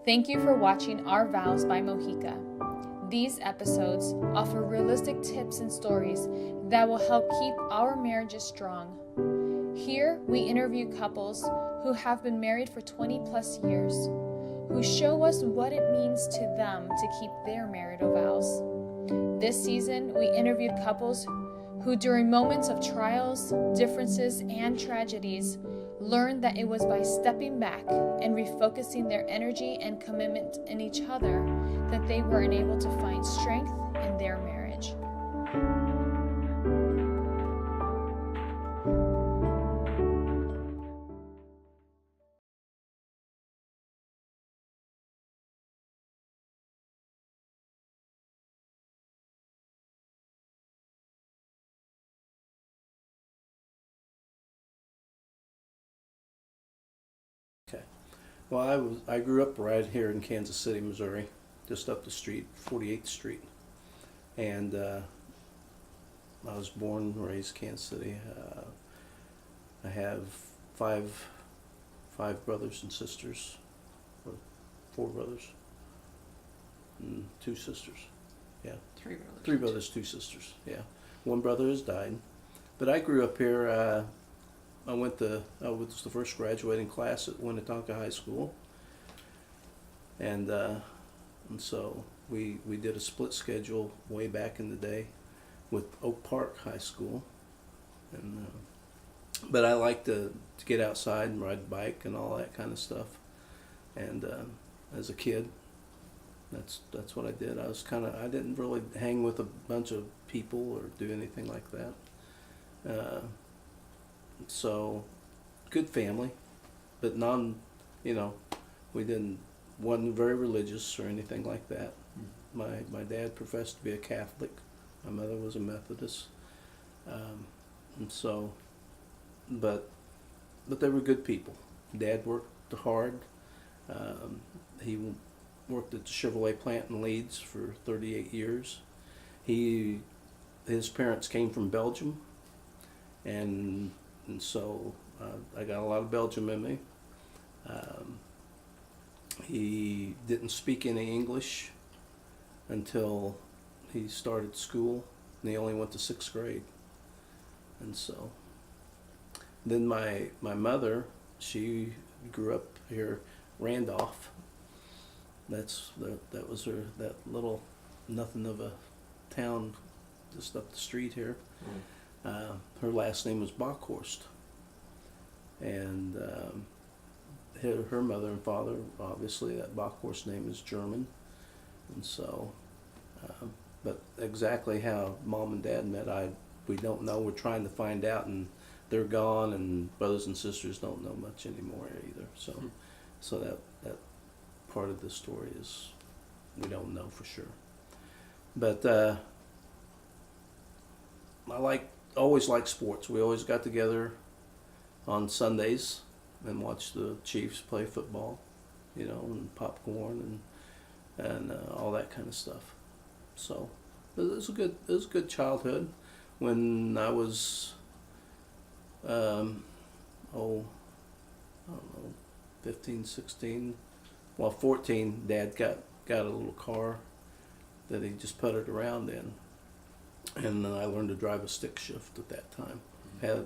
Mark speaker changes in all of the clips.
Speaker 1: Thank you for watching our Vows by Mojica. These episodes offer realistic tips and stories that will help keep our marriages strong. Here, we interview couples who have been married for 20 plus years, who show us what it means to them to keep their marital vows. This season, we interviewed couples who, during moments of trials, differences, and tragedies, learned that it was by stepping back and refocusing their energy and commitment in each other that they were enabled to find strength in their marriage.
Speaker 2: Okay. Well, I grew up right here in Kansas City, Missouri, just up the street, 48th Street, and I was born and raised Kansas City. I have five brothers and sisters, or 4 brothers and 2 sisters. Yeah,
Speaker 3: 3 brothers.
Speaker 2: 3 brothers, 2 sisters. Yeah, 1 brother has died, but I grew up here. I was the first graduating class at Winnetonka High School, and so we did a split schedule way back in the day with Oak Park High School, and but I like to get outside and ride a bike and all that kind of stuff, and as a kid, that's what I did. I didn't really hang with a bunch of people or do anything like that. So, good family, but wasn't very religious or anything like that. My dad professed to be a Catholic. My mother was a Methodist. And so, but they were good people. Dad worked hard. He worked at the Chevrolet plant in Leeds for 38 years. His parents came from Belgium, and so I got a lot of Belgium in me. He didn't speak any English until he started school, and he only went to 6th grade. And so then my mother, she grew up here, Randolph. That was that little nothing of a town just up the street here. Her last name was Bockhorst, and her mother and father, obviously that Bockhorst name is German, and so, but exactly how Mom and Dad met, we don't know. We're trying to find out, and they're gone, and brothers and sisters don't know much anymore either. So that part of the story is we don't know for sure, but always liked sports. We always got together on Sundays and watched the Chiefs play football, and popcorn and all that kind of stuff. So it was a good childhood. When I was I don't know, 15, 16, 14, Dad got a little car that he just puttered around in. And I learned to drive a stick shift at that time. Had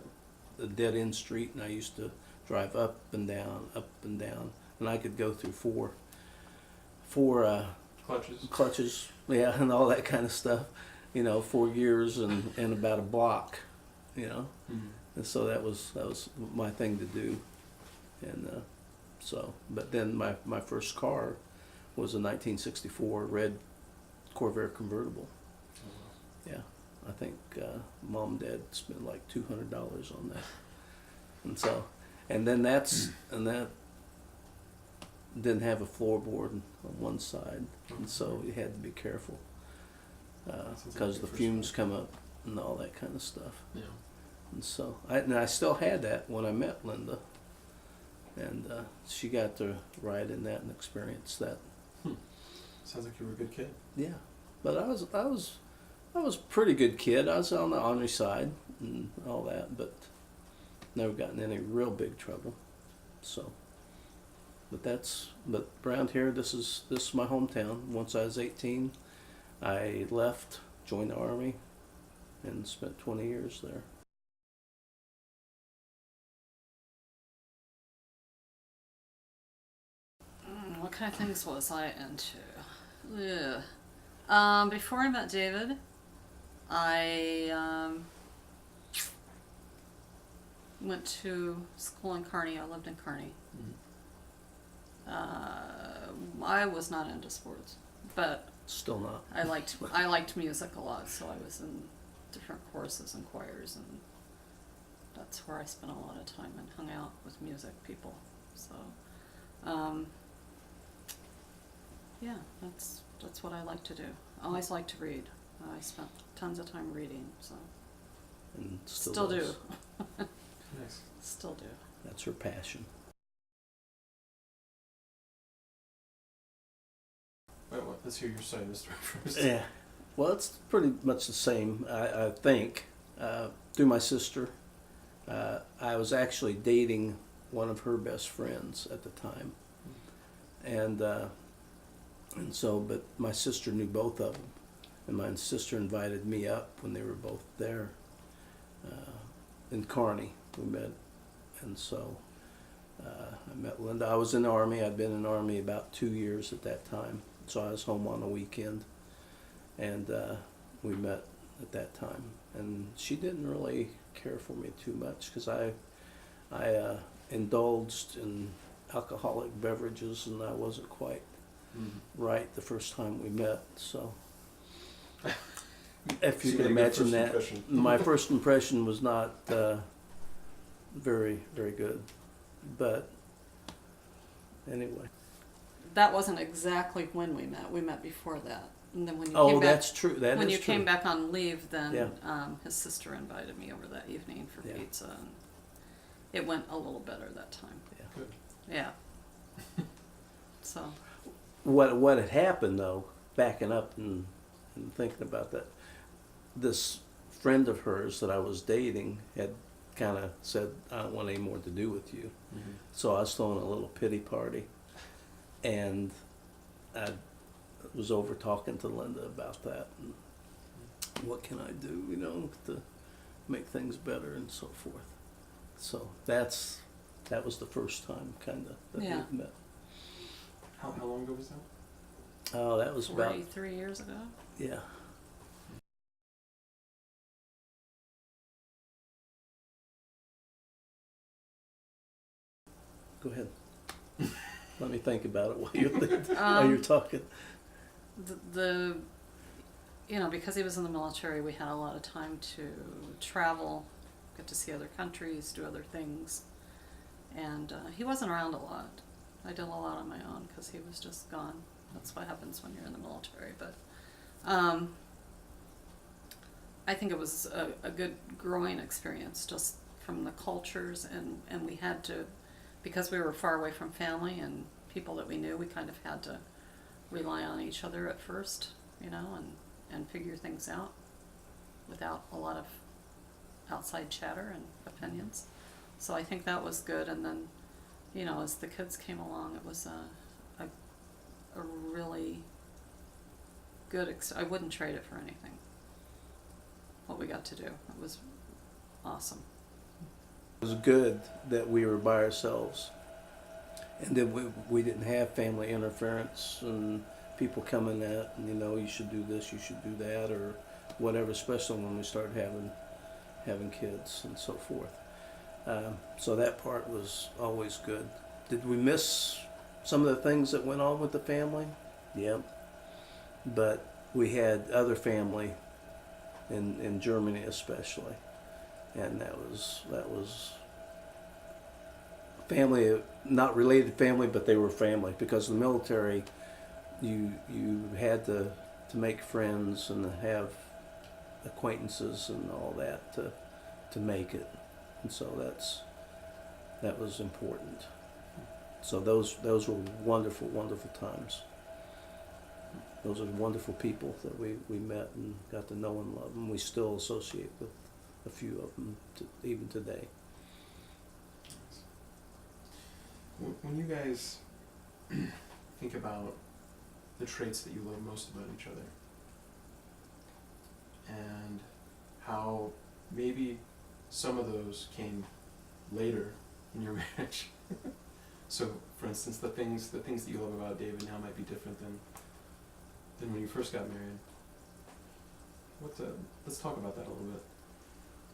Speaker 2: a dead-end street, and I used to drive up and down, and I could go through four clutches, yeah, and all that kind of stuff. 4 gears and about a block, And so that was my thing to do, and But then my first car was a 1964 red Corvair convertible. Yeah, I think Mom and Dad spent like $200 on that, and that didn't have a floorboard on one side, and so you had to be careful because the fumes come up and all that kind of stuff.
Speaker 3: Yeah.
Speaker 2: And so I still had that when I met Linda, and she got to ride in that and experience that.
Speaker 3: Sounds like you were a good kid.
Speaker 2: Yeah, but I was a pretty good kid. I was on the honor side and all that, but never gotten in any real big trouble. So But around here, this is my hometown. Once I was 18, I left, joined the Army, and spent 20 years there.
Speaker 4: What kind of things was I into? Ugh. Before I met David, I went to school in Kearney. I lived in Kearney. I was not into sports, but
Speaker 2: Still not.
Speaker 4: I liked music a lot, so I was in different choruses and choirs, and that's where I spent a lot of time and hung out with music people. So, yeah, that's what I like to do. I always like to read. I spent tons of time reading, so
Speaker 2: And
Speaker 4: still do.
Speaker 2: does.
Speaker 3: Nice.
Speaker 4: Still do.
Speaker 2: That's her passion.
Speaker 3: Wait, what? Let's hear your side of the story first.
Speaker 2: Yeah. Well, it's pretty much the same, I think. Through my sister, I was actually dating one of her best friends at the time. And so, but my sister knew both of them. And my sister invited me up when they were both there in Kearney. We met. And so I met Linda. I was in the Army. I'd been in the Army about 2 years at that time. So I was home on a weekend. And we met at that time. And she didn't really care for me too much because I indulged in alcoholic beverages and I wasn't quite right the first time we met. So if you
Speaker 3: So
Speaker 2: can
Speaker 3: you had a good
Speaker 2: imagine
Speaker 3: first
Speaker 2: that,
Speaker 3: impression.
Speaker 2: my first impression was not very, very good. But anyway.
Speaker 4: That wasn't exactly when we met. We met before that. And then when you
Speaker 2: Oh,
Speaker 4: came back,
Speaker 2: that's true. That
Speaker 4: when
Speaker 2: is
Speaker 4: you
Speaker 2: true.
Speaker 4: came back on leave, then
Speaker 2: Yeah.
Speaker 4: his sister invited me over that evening for
Speaker 2: Yeah.
Speaker 4: pizza, and it went a little better that time.
Speaker 2: Yeah.
Speaker 3: Good.
Speaker 4: Yeah. So
Speaker 2: What had happened though, backing up and thinking about that, this friend of hers that I was dating had kind of said, I don't want any more to do with you. So I was throwing a little pity party, and I was over talking to Linda about that. And what can I do, to make things better and so forth. So that was the first time kind of that
Speaker 4: Yeah.
Speaker 2: we met.
Speaker 3: How long ago was that?
Speaker 2: Oh, that was about
Speaker 4: 43 years ago.
Speaker 2: yeah. Go ahead. Let me think about it while you're talking.
Speaker 4: The because he was in the military, we had a lot of time to travel, get to see other countries, do other things, and he wasn't around a lot. I did a lot on my own because he was just gone. That's what happens when you're in the military. But I think it was a good growing experience just from the cultures, and we had to, because we were far away from family and people that we knew, we kind of had to rely on each other at first, and figure things out without a lot of outside chatter and opinions. So I think that was good. And then, as the kids came along, it was a really good, I wouldn't trade it for anything, what we got to do. It was awesome.
Speaker 2: It was good that we were by ourselves, and that we didn't have family interference and people coming at, you should do this, you should do that, or whatever. Especially when we started having kids and so forth. So that part was always good. Did we miss some of the things that went on with the family? Yep. But we had other family in Germany especially, and that was family, not related family, but they were family, because in the military you had to make friends and have acquaintances and all that to make it, and so that was important. So those were wonderful times. Those are wonderful people that we met and got to know and love, and we still associate with a few of them even today.
Speaker 3: When you guys think about the traits that you love most about each other, and how maybe some of those came later in your marriage. So, for instance, the things that you love about David now might be different than when you first got married. Let's talk about that a little bit.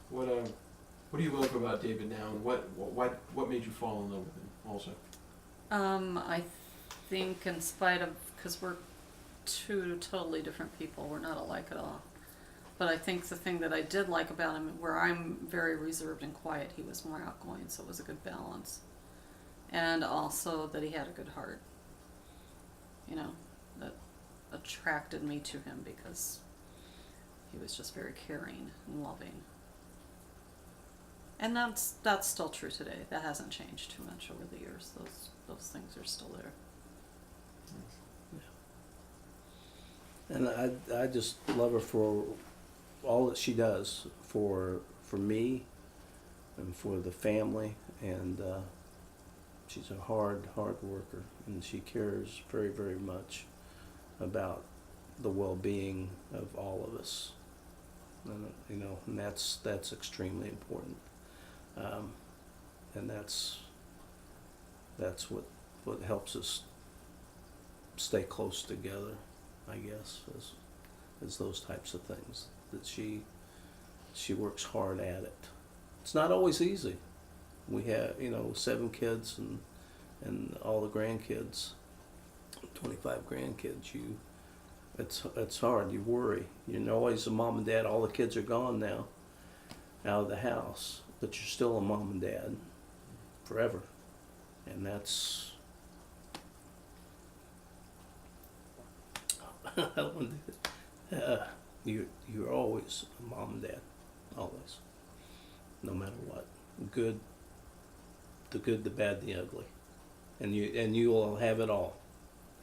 Speaker 3: What do you love about David now, and what made you fall in love with him also?
Speaker 4: I think in spite of, because we're two totally different people, we're not alike at all. But I think the thing that I did like about him, where I'm very reserved and quiet, he was more outgoing, so it was a good balance. And also that he had a good heart. You know, that attracted me to him because he was just very caring and loving. And that's still true today. That hasn't changed too much over the years. Those things are still there.
Speaker 2: And I just love her for all that she does for me and for the family, and she's a hard worker, and she cares very, very much about the well-being of all of us. And, you know, and that's extremely important. And that's what helps us stay close together, I guess, is those types of things. That she works hard at it. It's not always easy. We have, 7 kids and all the grandkids, 25 grandkids. It's hard. You worry. You know, always a mom and dad. All the kids are gone now, out of the house, but you're still a mom and dad forever, and that's. I don't want to. You're always a mom and dad, always, no matter what. Good, the good, the bad, the ugly, and you will have it all.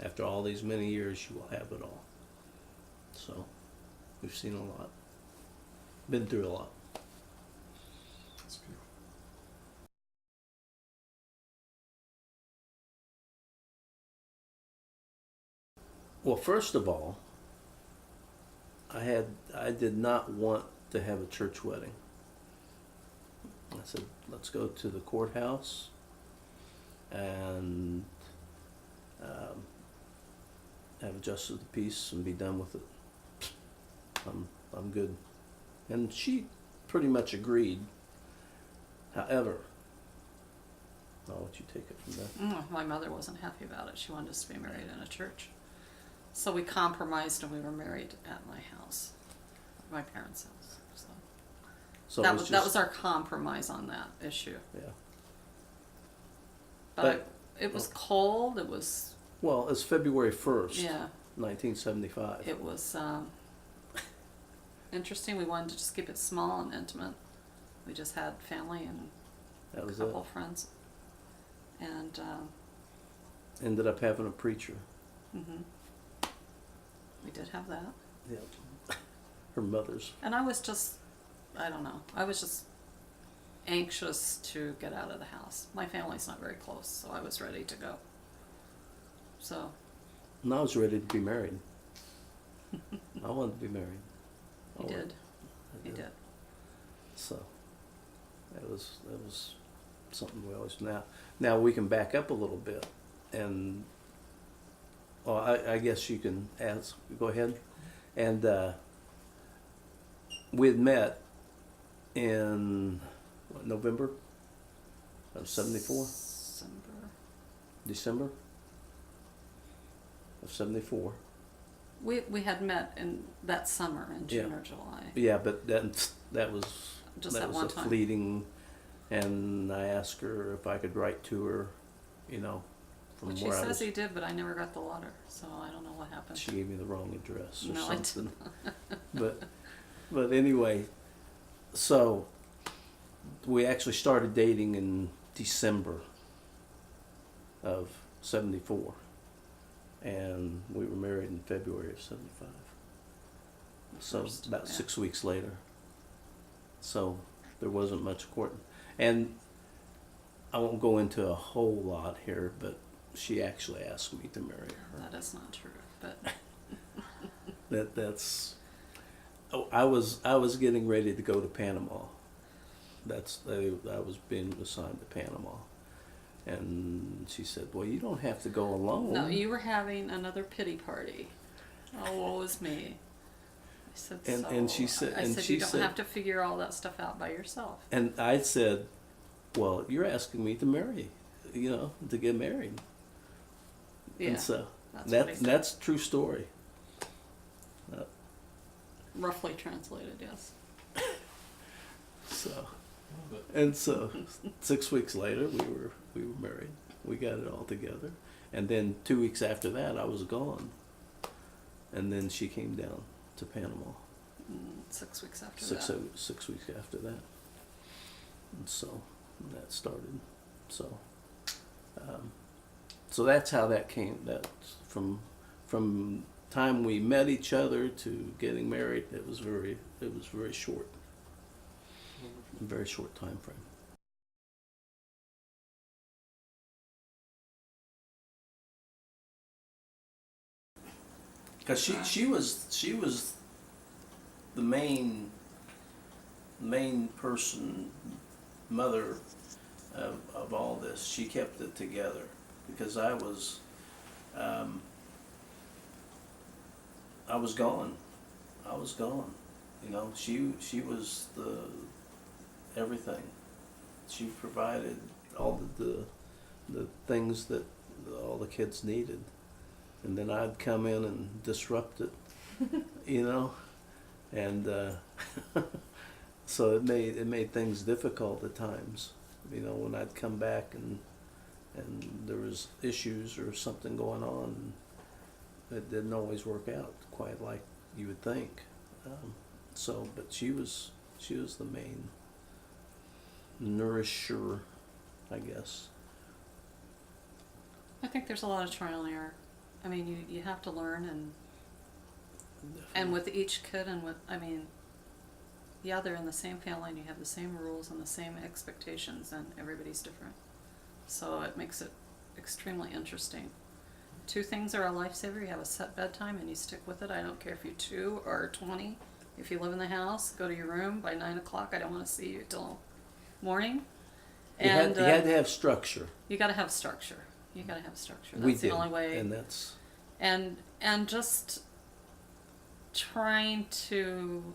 Speaker 2: After all these many years, you will have it all. So, we've seen a lot, been through a lot.
Speaker 3: That's beautiful.
Speaker 2: Well, first of all, I did not want to have a church wedding. I said, let's go to the courthouse and have a justice of the peace and be done with it. I'm good. And she pretty much agreed. However, I'll let you take it from there.
Speaker 4: My mother wasn't happy about it. She wanted us to be married in a church. So we compromised and we were married at my house, my parents' house. So that was our compromise on that issue.
Speaker 2: Yeah.
Speaker 4: But it was cold. It was.
Speaker 2: Well, it's February 1st,
Speaker 4: yeah,
Speaker 2: 1975.
Speaker 4: It was interesting. We wanted to just keep it small and intimate. We just had family and
Speaker 2: That was
Speaker 4: a couple
Speaker 2: it.
Speaker 4: friends. And
Speaker 2: Ended up having a preacher.
Speaker 4: mm-hmm. We did have that.
Speaker 2: Yep. Her mother's.
Speaker 4: And I was just anxious to get out of the house. My family's not very close, so I was ready to go. So.
Speaker 2: And I was ready to be married. I wanted to be married.
Speaker 4: He did. He did.
Speaker 2: So that was something we always now we can back up a little bit, and I guess you can ask. Go ahead. And we had met in November of '74. December of '74.
Speaker 4: We had met in that summer in June or July.
Speaker 2: Yeah, but that was
Speaker 4: Just
Speaker 2: that
Speaker 4: that
Speaker 2: was
Speaker 4: one
Speaker 2: a
Speaker 4: time.
Speaker 2: fleeting, and I asked her if I could write to her, from
Speaker 4: Which
Speaker 2: where
Speaker 4: she
Speaker 2: I
Speaker 4: says
Speaker 2: was.
Speaker 4: he did, but I never got the letter, so I don't know what happened.
Speaker 2: She gave me the wrong address or
Speaker 4: No, I
Speaker 2: something. but anyway, so we actually started dating in December of '74, and we were married in February of '75. So about 6 weeks later. So there wasn't much courting, and I won't go into a whole lot here, but she actually asked me to marry her.
Speaker 4: That is not true, but
Speaker 2: That's. Oh, I was getting ready to go to Panama. I was being assigned to Panama, and she said, "Well, you don't have to go alone."
Speaker 4: no, you were having another pity party. Oh, woe is me. I said,
Speaker 2: And she said,
Speaker 4: I
Speaker 2: and
Speaker 4: said,
Speaker 2: she
Speaker 4: you don't
Speaker 2: said,
Speaker 4: have to figure all that stuff out by yourself.
Speaker 2: and I said, "Well, you're asking me to marry, to get married."
Speaker 4: Yeah,
Speaker 2: And so
Speaker 4: that's what he said.
Speaker 2: that's a true story.
Speaker 4: Roughly translated, yes.
Speaker 2: So,
Speaker 3: Love it.
Speaker 2: and so 6 weeks later, we were married. We got it all together, and then 2 weeks after that, I was gone, and then she came down to Panama.
Speaker 4: 6 weeks after
Speaker 2: Six
Speaker 4: that.
Speaker 2: 6 weeks after that, and so that started. So, so that's how that came. That from time we met each other to getting married, it was very short, a very short time frame. Because she was the main person, mother of all this. She kept it together because I was gone. I was gone. She was the everything. She provided all the things that all the kids needed, and then I'd come in and disrupt it, and so it made things difficult at times. When I'd come back and there was issues or something going on, it didn't always work out quite like you would think. But she was the main nourisher, I guess.
Speaker 4: I think there's a lot of trial and error. I mean, you have to learn, and with each kid, yeah, they're in the same family and you have the same rules and the same expectations, and everybody's different. So it makes it extremely interesting. 2 things are a lifesaver. You have a set bedtime and you stick with it. I don't care if you're 2 or 20. If you live in the house, go to your room by 9 o'clock. I don't want to see you till morning.
Speaker 2: You had to have structure.
Speaker 4: You got to have structure. You got to have structure. That's
Speaker 2: We
Speaker 4: the
Speaker 2: did,
Speaker 4: only way.
Speaker 2: and that's
Speaker 4: And just trying to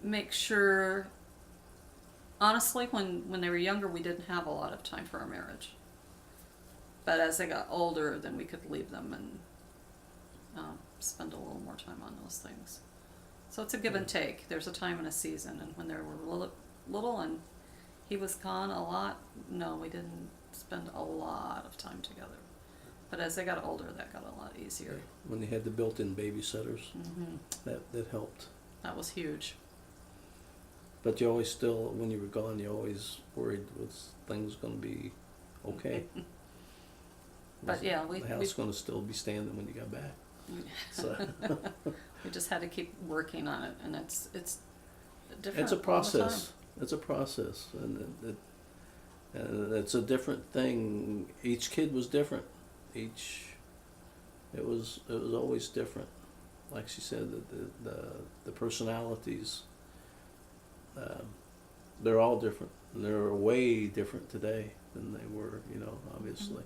Speaker 4: make sure. Honestly, when they were younger, we didn't have a lot of time for our marriage. But as they got older, then we could leave them and spend a little more time on those things. So it's a give and take. There's a time and a season. And when they were little and he was gone a lot, no, we didn't spend a lot of time together. But as they got older, that got a lot easier.
Speaker 2: when they had the built-in babysitters.
Speaker 4: Mm-hmm.
Speaker 2: That helped.
Speaker 4: That was huge.
Speaker 2: But you always still, when you were gone, you always worried, was things going to be okay?
Speaker 4: But yeah,
Speaker 2: the house going to still be standing when you got back. So
Speaker 4: we just had to keep working on it, and it's different.
Speaker 2: it's a
Speaker 4: all the
Speaker 2: process. It's a process, and it's a different thing. Each kid was different. It was always different. Like she said, the personalities. They're all different. They're way different today than they were, obviously.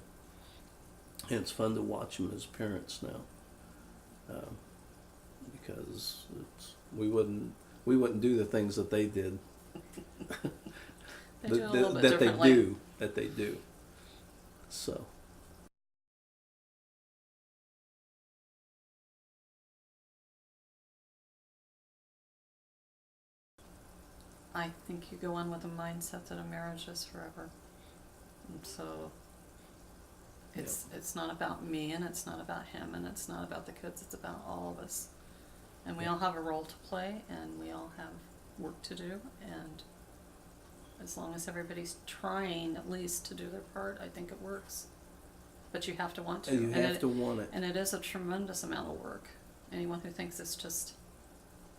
Speaker 2: And it's fun to watch them as parents now, because we wouldn't do the things that they did.
Speaker 4: They do it a little bit differently.
Speaker 2: That they do. So.
Speaker 4: I think you go on with a mindset that a marriage is forever. And so it's not about me, and it's not about him, and it's not about the kids, it's about all of us. And we all have a role to play, and we all have work to do, and as long as everybody's trying at least to do their part, I think it works. But you have to want to.
Speaker 2: And you have to want it.
Speaker 4: And it is a tremendous amount of work. Anyone who thinks it's just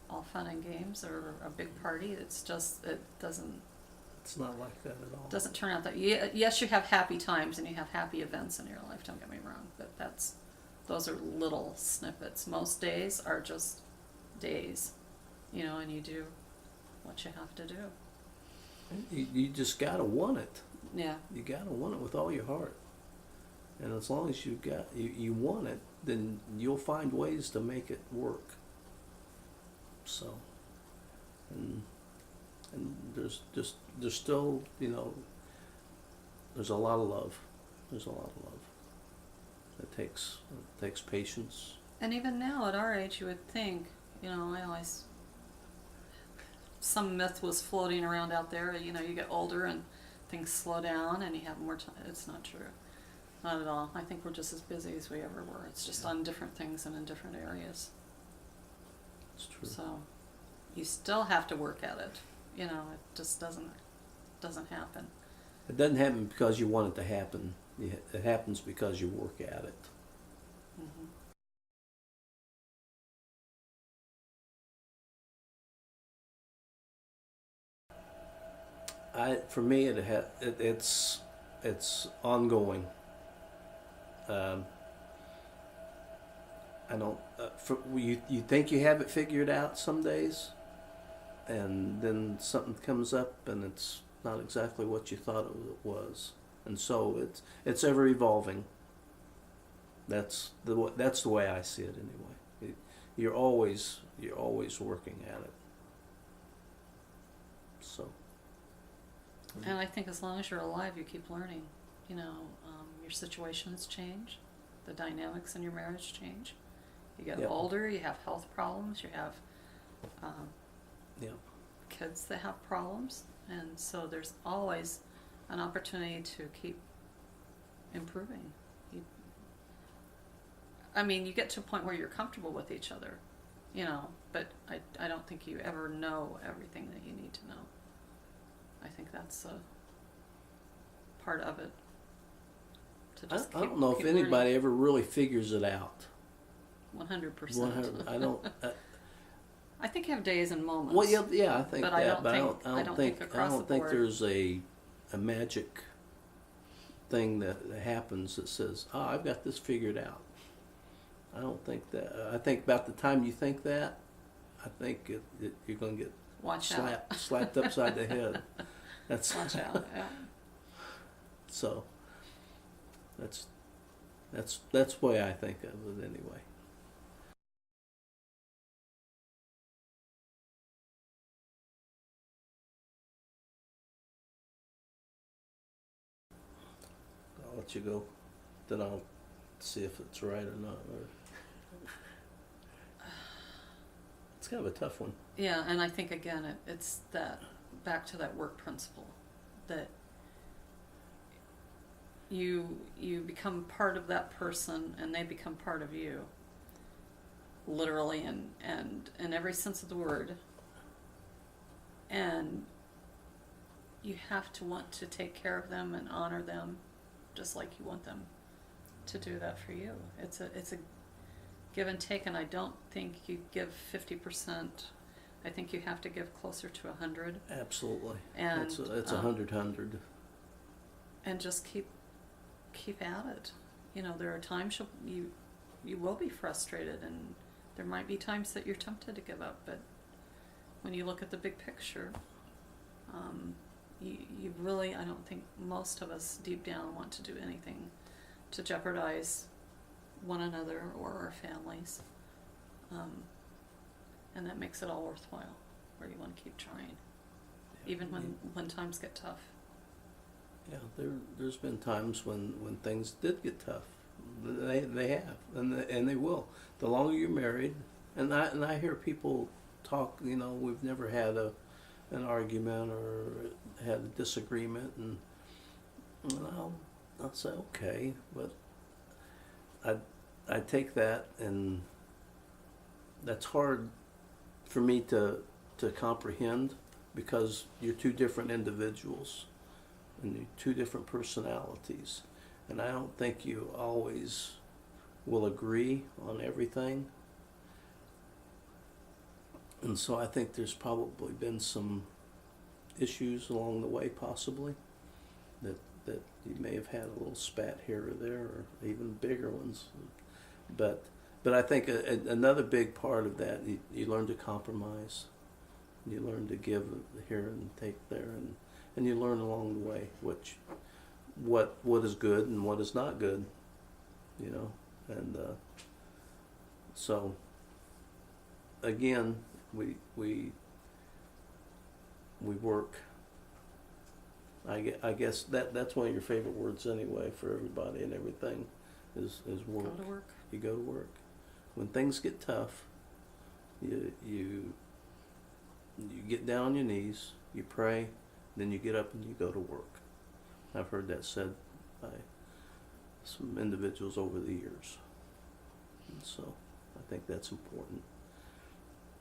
Speaker 4: all fun and games or a big party, it doesn't
Speaker 2: It's not like that at all.
Speaker 4: Doesn't turn out that. Yes, you have happy times and you have happy events in your life. Don't get me wrong, but those are little snippets. Most days are just days, and you do what you have to do.
Speaker 2: You just gotta want it.
Speaker 4: Yeah.
Speaker 2: You gotta want it with all your heart. And as long as you want it, then you'll find ways to make it work. So, and there's still, there's a lot of love. There's a lot of love. It takes patience.
Speaker 4: And even now, at our age, you would think, I always, some myth was floating around out there, you get older and things slow down and you have more time. It's not true. Not at all. I think we're just as busy as we ever were. It's just on different things and in different areas.
Speaker 2: It's true.
Speaker 4: So, you still have to work at it. It just doesn't happen.
Speaker 2: It doesn't happen because you want it to happen. It happens because you work at it.
Speaker 4: Mm-hmm.
Speaker 2: For me, it's ongoing. I don't. You think you have it figured out some days, and then something comes up and it's not exactly what you thought it was, and so it's ever evolving. That's the way I see it anyway. You're always working at it. So.
Speaker 4: And I think as long as you're alive, you keep learning. Your situations change, the dynamics in your marriage change. You get older, you have health problems, you have kids that have problems, and so there's always an opportunity to keep improving. You get to a point where you're comfortable with each other, but I don't think you ever know everything that you need to know. I think that's a part of it.
Speaker 2: I don't know if anybody ever really figures it out.
Speaker 4: 100%.
Speaker 2: I don't.
Speaker 4: I think you have days and moments.
Speaker 2: Well, yeah, I think
Speaker 4: but
Speaker 2: that,
Speaker 4: I don't think across the board.
Speaker 2: There's a magic thing that happens that says, "Oh, I've got this figured out." I don't think that. I think about the time you think that, I think you're going to get slapped upside the head. That's
Speaker 4: Watch out. Yeah.
Speaker 2: So that's the way I think of it anyway. I'll let you go. Then I'll see if it's right or not. It's kind of a tough one.
Speaker 4: Yeah, and I think again it's that back to that work principle that you become part of that person and they become part of you, literally and in every sense of the word, and you have to want to take care of them and honor them just like you want them to do that for you. It's a give and take, and I don't think you give 50%. I think you have to give closer to 100.
Speaker 2: Absolutely.
Speaker 4: And
Speaker 2: it's 100.
Speaker 4: And just keep at it. There are times you will be frustrated, and there might be times that you're tempted to give up. But when you look at the big picture, you really, I don't think most of us deep down want to do anything to jeopardize one another or our families. And that makes it all worthwhile, where you want to keep trying, even when times get tough.
Speaker 2: Yeah, there's been times when things did get tough. They have, and they will. The longer you're married, and I hear people talk. We've never had an argument or had a disagreement, and I'll say okay, but I take that, and that's hard for me to comprehend, because you're two different individuals and you're two different personalities, and I don't think you always will agree on everything. And so I think there's probably been some issues along the way, possibly, that you may have had a little spat here or there, or even bigger ones. But I think another big part of that, you learn to compromise. You learn to give here and take there, and you learn along the way what is good and what is not good, you know. And so again, we work. I guess that's one of your favorite words anyway for everybody and everything is work.
Speaker 4: Go to work.
Speaker 2: You go to work. When things get tough, you get down on your knees, you pray, then you get up and you go to work. I've heard that said by some individuals over the years. And so I think that's important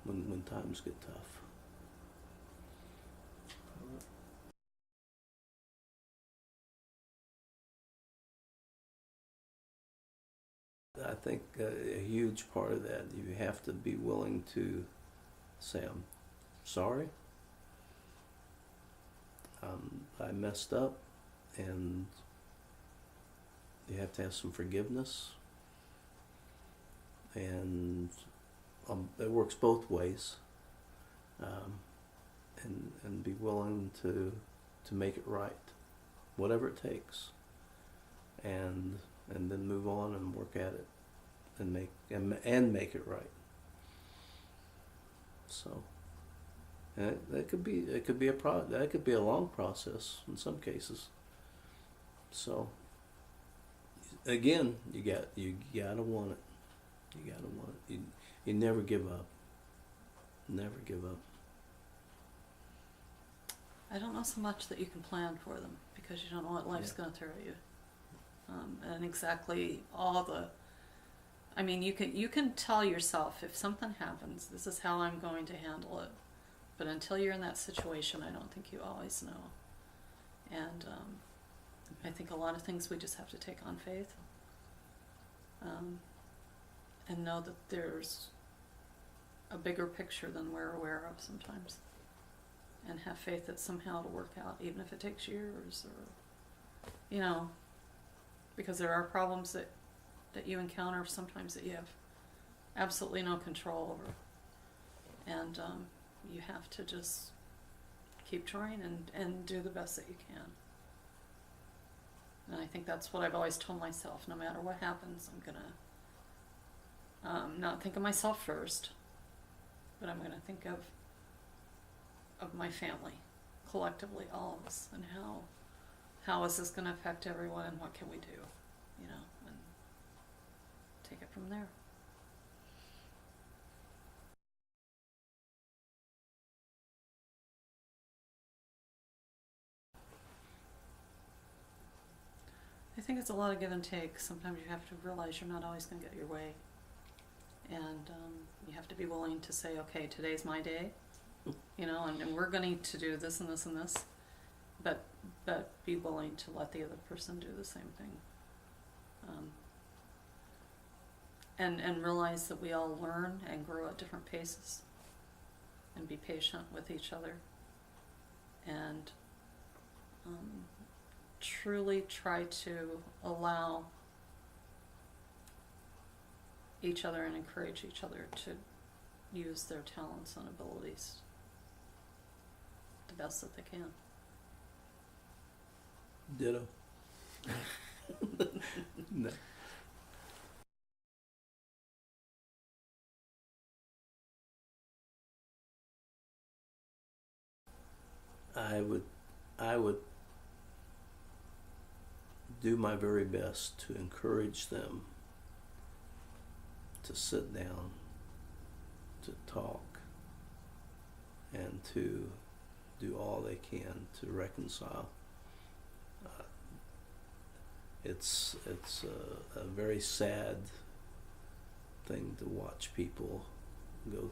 Speaker 2: when times get tough. I think a huge part of that, you have to be willing to say, I'm sorry, I messed up, and you have to have some forgiveness, and it works both ways, and be willing to make it right, whatever it takes, and then move on and work at it, and make it right. So, and that could be a long process in some cases. So, again, you gotta want it. You gotta want it. You never give up. Never give up.
Speaker 4: I don't know so much that you can plan for them, because you don't know what life's going to throw at you. And exactly I mean, you can tell yourself, if something happens, this is how I'm going to handle it. But until you're in that situation, I don't think you always know. And I think a lot of things we just have to take on faith, and know that there's a bigger picture than we're aware of sometimes. And have faith that somehow it'll work out, even if it takes years, or, you know, because there are problems that you encounter sometimes that you have absolutely no control over. And you have to just keep trying and do the best that you can. And I think that's what I've always told myself. No matter what happens, I'm going to not think of myself first, but I'm going to think of my family, collectively, all of us, and how is this going to affect everyone, and what can we do, you know, and take it from there. I think it's a lot of give and take. Sometimes you have to realize you're not always going to get your way, and you have to be willing to say, okay, today's my day, you know, and we're going to do this and this and this, but be willing to let the other person do the same thing. And realize that we all learn and grow at different paces, and be patient with each other, and truly try to allow each other and encourage each other to use their talents and abilities the best that they can.
Speaker 2: Ditto. No. I would do my very best to encourage them to sit down, to talk, and to do all they can to reconcile. It's a very sad thing to watch people go.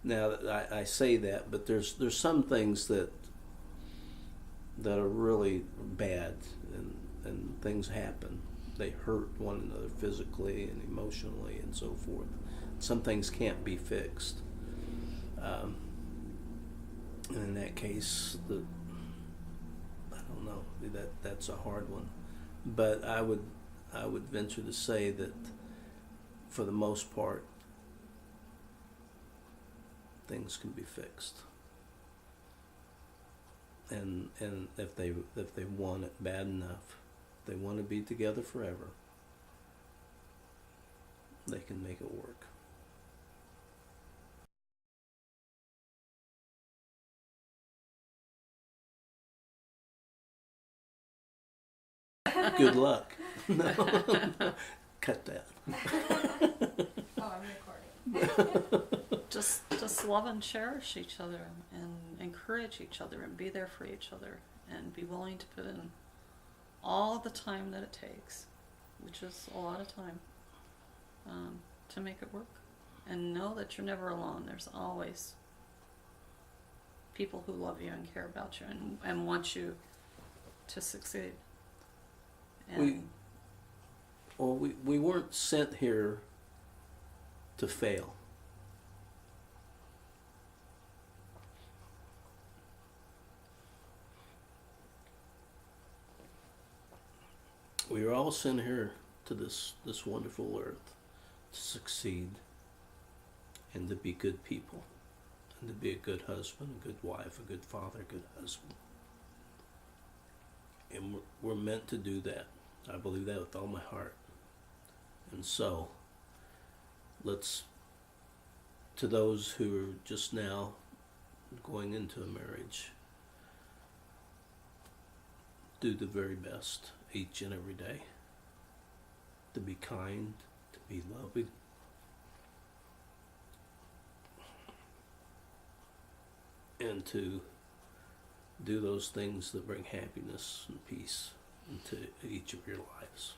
Speaker 2: Now I say that, but there's some things that are really bad, and things happen. They hurt one another physically and emotionally and so forth. Some things can't be fixed. And in that case, that's a hard one. But I would venture to say that for the most part, things can be fixed. And if they want it bad enough, they want to be together forever, they can make it work. Good luck. No, cut that.
Speaker 1: Oh, I'm recording.
Speaker 4: Just love and cherish each other and encourage each other and be there for each other and be willing to put in all the time that it takes, which is a lot of time, to make it work. And know that you're never alone. There's always people who love you and care about you and want you to succeed. And
Speaker 2: We weren't sent here to fail. We are all sent here to this wonderful earth to succeed and to be good people and to be a good husband, a good wife, a good father, a good husband. And we're meant to do that. I believe that with all my heart. And so, to those who are just now going into a marriage, do the very best each and every day. To be kind, to be loving. And to do those things that bring happiness and peace into each of your lives.